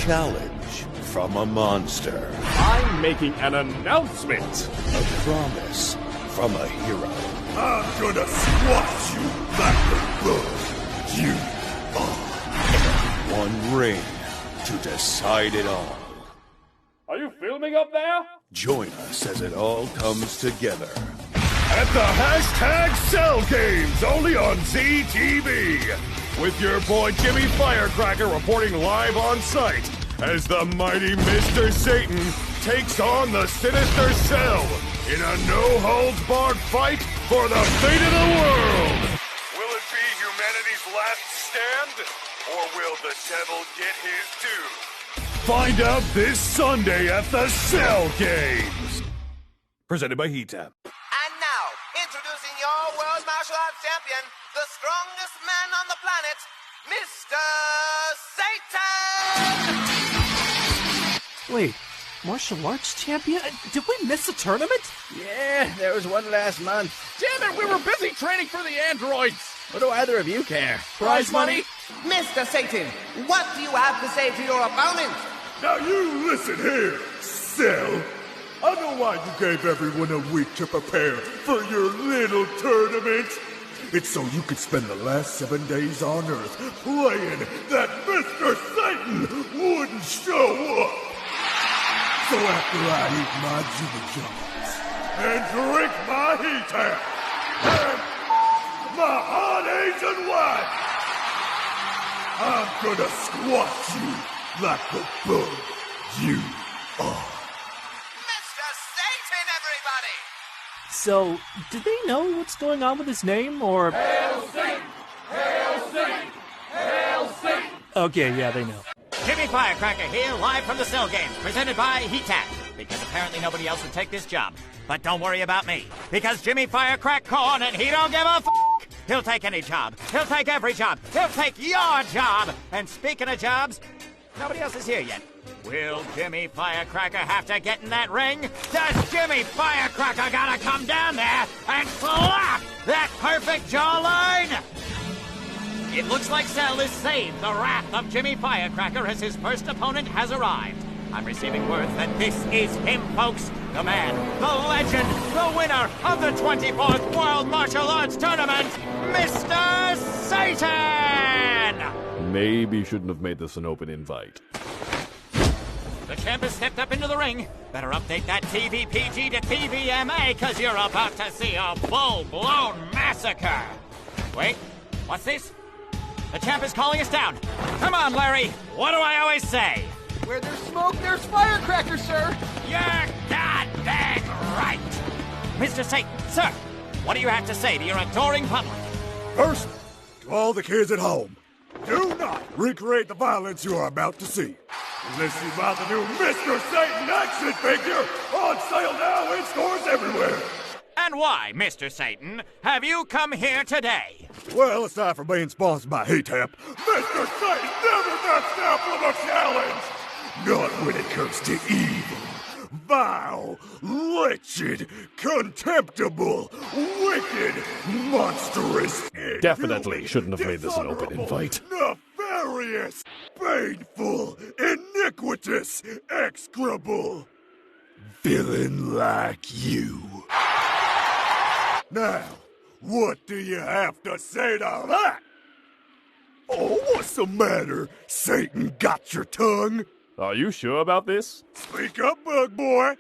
challenge from a monster. I'm making an announcement. A promise from a hero. I'm gonna squash you like a bug. You are. One ring to decide it all. Are you filming up there? Join us as it all comes together. At the hashtag Cell Games, only on ZTV. With your boy Jimmy Firecracker reporting live on site as the mighty Mr. Satan takes on the sinister Cell in a no-holds-barred fight for the fate of the world. Will it be humanity's last stand, or will the devil get his due? Find out this Sunday at the Cell Games. Presented by Heat-Tap. And now, introducing your world martial arts champion, the strongest man on the planet, Mr. Satan! Wait, martial arts champion? Did we miss a tournament? Yeah, there was one last month. Damn it, we were busy training for the androids. What do either of you care? Prize money? Mr. Satan, what do you have to say to your opponent? Now you listen here, Cell. I know why you gave everyone a week to prepare for your little tournament. It's so you could spend the last 7 days on Earth praying that Mr. Satan wouldn't show up. So after I eat my jibber jobbers and drink my heat-tap and my hot Asian wife, I'm gonna squash you like the bug you are. Mr. Satan, everybody! So, did they know what's going on with his name, or... Hail Satan! Hail Satan! Hail Satan! Okay, yeah, they know. Jimmy Firecracker here, live from the Cell Games, presented by Heat-Tap, because apparently nobody else would take this job. But don't worry about me, because Jimmy Firecrack Corn and he don't give a f***. He'll take any job. He'll take every job. He'll take your job. And speaking of jobs, nobody else is here yet. Will Jimmy Firecracker have to get in that ring? Does Jimmy Firecracker gotta come down there and slap that perfect jawline? It looks like Cell is saved the wrath of Jimmy Firecracker as his first opponent has arrived. I'm receiving word that this is him, folks. The man, the legend, the winner of the 24th World Martial Arts Tournament, Mr. Satan! Maybe shouldn't have made this an open invite. The champ has stepped up into the ring. Better update that TVPG to TVMA, cause you're about to see a full-blown massacre. Wait, what's this? The champ is calling us down. Come on, Larry. What do I always say? Where there's smoke, there's firecracker, sir. You're goddamn right. Mr. Satan, sir, what do you have to say to your adoring public? First, to all the kids at home, do not recreate the violence you are about to see. Unless you buy the new Mr. Satan action figure on sale now in stores everywhere. And why, Mr. Satan, have you come here today? Well, aside from being sponsored by Heat-Tap, Mr. Satan never backs down from a challenge. Not when it comes to evil, vile, wretched, contemptible, wicked, monstrous. Definitely shouldn't have made this an open invite. Nefarious, painful, iniquitous, execrable villain like you. Now, what do you have to say to that? Oh, what's the matter? Satan got your tongue? Are you sure about this? Speak up, bug boy.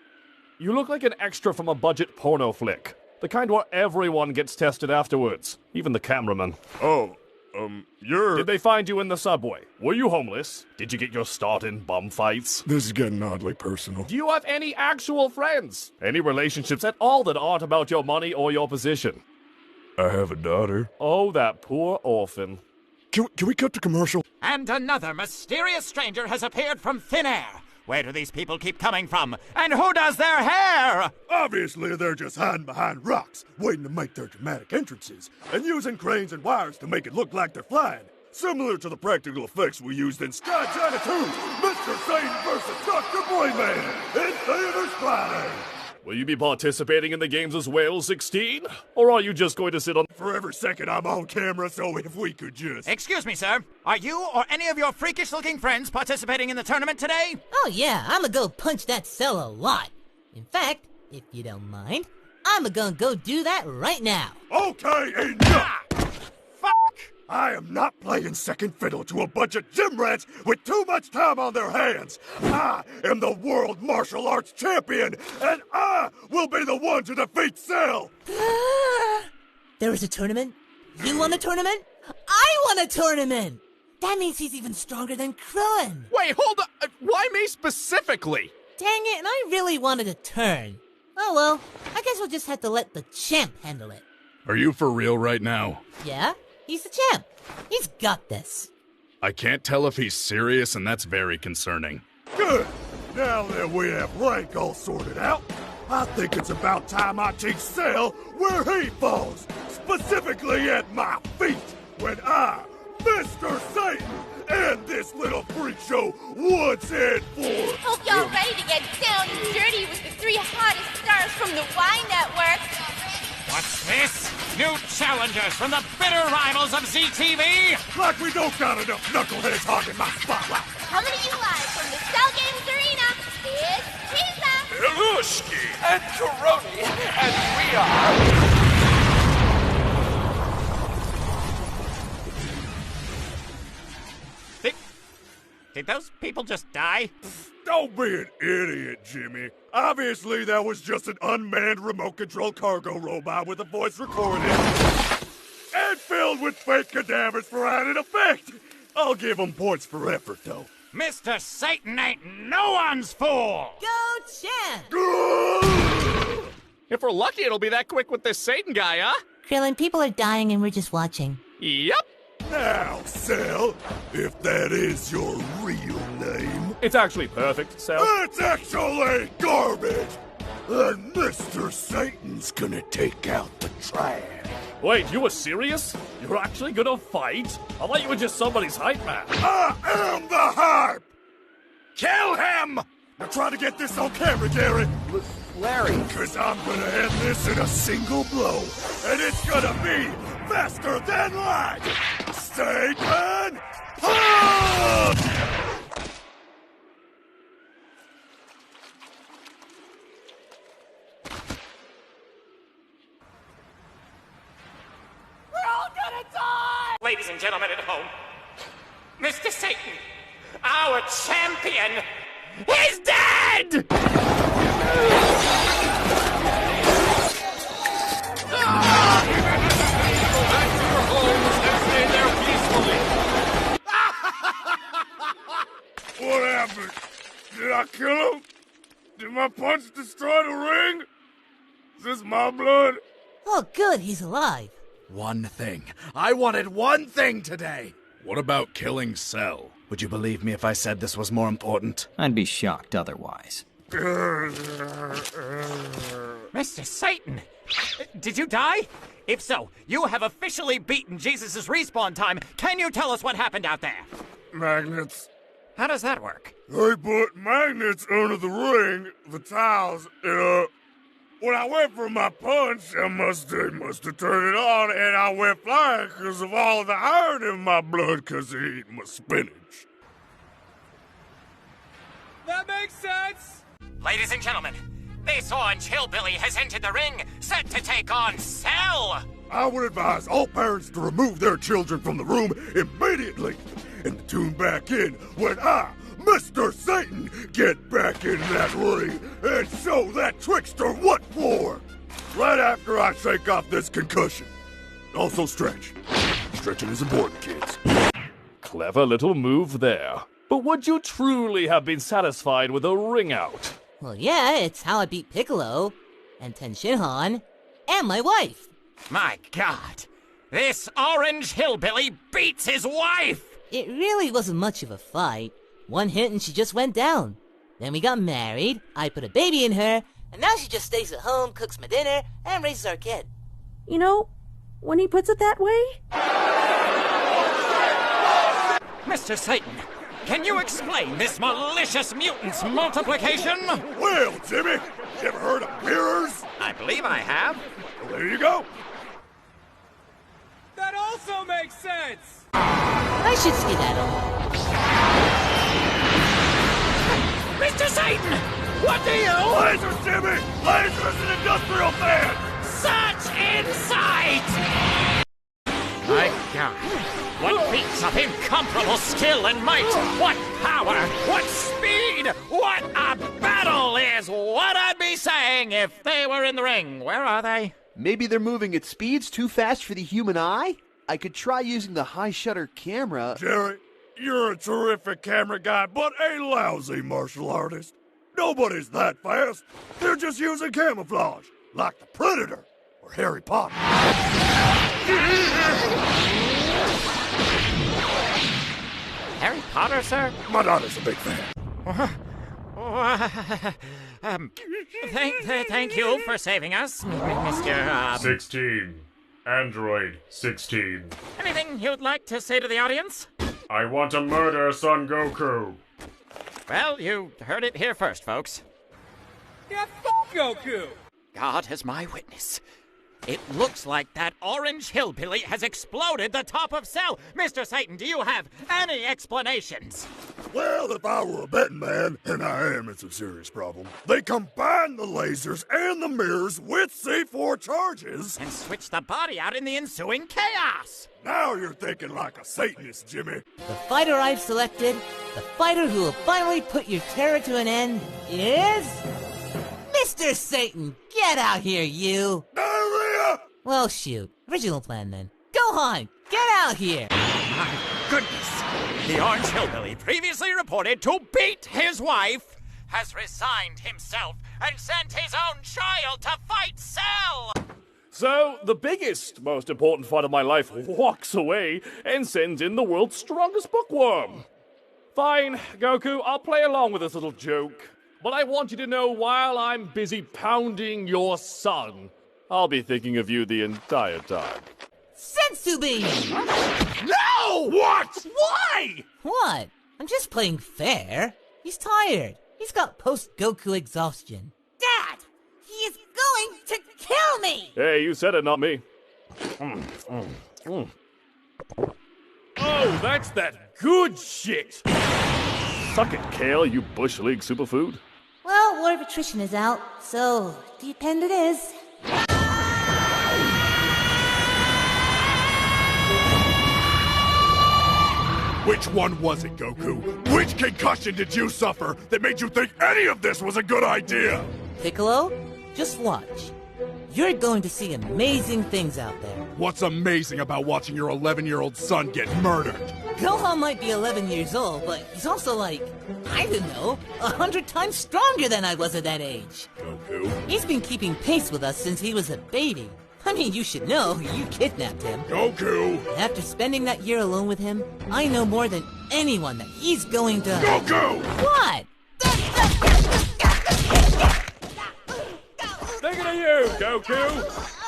You look like an extra from a budget porno flick. The kind where everyone gets tested afterwards. Even the cameraman. Oh, you're... Did they find you in the subway? Were you homeless? Did you get your start in bum fights? This is getting oddly personal. Do you have any actual friends? Any relationships at all that aren't about your money or your position? I have a daughter. Oh, that poor orphan. Can we cut to commercial? And another mysterious stranger has appeared from thin air. Where do these people keep coming from? And who does their hair? Obviously, they're just hiding behind rocks, waiting to make their dramatic entrances, and using cranes and wires to make it look like they're flying. Similar to the practical effects we used in Sky China 2, Mr. Satan vs. Dr. Boyman in theaters Friday. Will you be participating in the games as well, 16? Or are you just going to sit on... For every second I'm on camera, so if we could just... Excuse me, sir. Are you or any of your freakish-looking friends participating in the tournament today? Oh yeah, I'ma go punch that cell a lot. In fact, if you don't mind, I'ma gonna go do that right now. Okay, enough! Fuck! I am not playing second fiddle to a bunch of gym rats with too much time on their hands. I am the world martial arts champion, and I will be the one to defeat Cell. There was a tournament? You won the tournament? I won a tournament! That means he's even stronger than Krillin. Wait, hold on. Why me specifically? Dang it, and I really wanted a turn. Oh well, I guess we'll just have to let the champ handle it. Are you for real right now? Yeah? He's the champ. He's got this. I can't tell if he's serious, and that's very concerning. Good. Now that we have rank all sorted out, I think it's about time I teach Cell where he falls. Specifically at my feet. When I, Mr. Satan, and this little freak show once and for... Hope y'all ready to get down and dirty with the 3 hottest stars from the Y Network. What's this? New challengers from the bitter rivals of ZTV? Like we don't got enough knuckleheads hogging my spotlight. Coming to you live from the Cell Games Arena, it's Pizza! Ilushki and Coroni, and we are... Did those people just die? Don't be an idiot, Jimmy. Obviously, that was just an unmanned remote-controlled cargo robot with a voice recorded and filled with fake cadavers for added effect. I'll give them points for effort, though. Mr. Satan ain't no one's fool! Go champ! If we're lucky, it'll be that quick with this Satan guy, huh? Krillin, people are dying and we're just watching. Yep. Now, Cell, if that is your real name... It's actually perfect, Cell. It's actually garbage! And Mr. Satan's gonna take out the trash. Wait, you were serious? You're actually gonna fight? I thought you were just somebody's hype man. I am the hype! Kill him! Now try to get this on camera, Gary. Larry. Because I'm gonna end this in a single blow. And it's gonna be faster than light! Satan! Punch! Ladies and gentlemen at home, Mr. Satan, our champion, is dead! What happened? Did I kill him? Did my punch destroy the ring? Is this my blood? Oh good, he's alive. One thing. I wanted one thing today. What about killing Cell? Would you believe me if I said this was more important? I'd be shocked otherwise. Mr. Satan, did you die? If so, you have officially beaten Jesus' respawn time. Can you tell us what happened out there? Magnets. How does that work? They put magnets under the ring, the tiles, and when I went for my punch, they must have turned it on, and I went flying because of all the iron in my blood because he ate my spinach. That makes sense! Ladies and gentlemen, this orange hillbilly has entered the ring, set to take on Cell! I would advise all parents to remove their children from the room immediately and to tune back in when I, Mr. Satan, get back in that ring and show that trickster what for! Right after I shake off this concussion. Also stretch. Stretching is important, kids. Clever little move there. But would you truly have been satisfied with a ring out? Well yeah, it's how I beat Piccolo, and Ten Shinhan, and my wife. My God, this orange hillbilly beats his wife! It really wasn't much of a fight. One hit and she just went down. Then we got married, I put a baby in her, and now she just stays at home, cooks my dinner, and raises our kid. You know, when he puts it that way... Mr. Satan, can you explain this malicious mutant's multiplication? Well, Jimmy, You ever heard of mirrors? I believe I have. Well, there you go. That also makes sense! I should skedaddle. Mr. Satan! What do you... Lasers, Jimmy! Lasers and industrial fans! Such insight! My God. What feats of incomparable skill and might! What power! What speed! What a battle is what I'd be saying if they were in the ring. Where are they? Maybe they're moving at speeds too fast for the human eye? I could try using the high shutter camera. Jerry, you're a terrific camera guy, but a lousy martial artist. Nobody's that fast. They're just using camouflage, like the Predator or Harry Potter. Harry Potter, sir? My daughter's a big fan. Thank you for saving us, Mr. 16. Android 16. Anything you'd like to say to the audience? I want to murder Son Goku. Well, you heard it here first, folks. Yeah, fuck Goku! God is my witness. It looks like that orange hillbilly has exploded the top of Cell. Mr. Satan, do you have any explanations? Well, if I were a betting man, and I am, it's a serious problem, they combine the lasers and the mirrors with C4 charges and switch the body out in the ensuing chaos. Now you're thinking like a Satanist, Jimmy. The fighter I've selected, the fighter who will finally put your terror to an end, is... Mr. Satan! Get out here, you! Diarrhea! Well, shoot. Original plan, then. Gohan! Get out here! My goodness! The orange hillbilly, previously reported to beat his wife, has resigned himself and sent his own child to fight Cell! So, the biggest, most important fight of my life walks away and sends in the world's strongest bookworm. Fine, Goku, I'll play along with this little joke. But I want you to know while I'm busy pounding your son, I'll be thinking of you the entire time. Sensu beam! No! What? Why? What? I'm just playing fair. He's tired. He's got post-Goku exhaustion. Dad! He is going to kill me! Hey, you said it, not me. Oh, that's that good shit! Suck it, Kale, you Bush League superfood. Well, War of Attrition is out, so deep end it is. Which one was it, Goku? Which concussion did you suffer that made you think any of this was a good idea? Piccolo, just watch. You're going to see amazing things out there. What's amazing about watching your 11-year-old son get murdered? Gohan might be 11 years old, but he's also like, I don't know, 100 times stronger than I was at that age. Goku? He's been keeping pace with us since he was a baby. I mean, you should know, you kidnapped him. Goku! And after spending that year alone with him, I know more than anyone that he's going to... Goku! What? Thinking of you, Goku!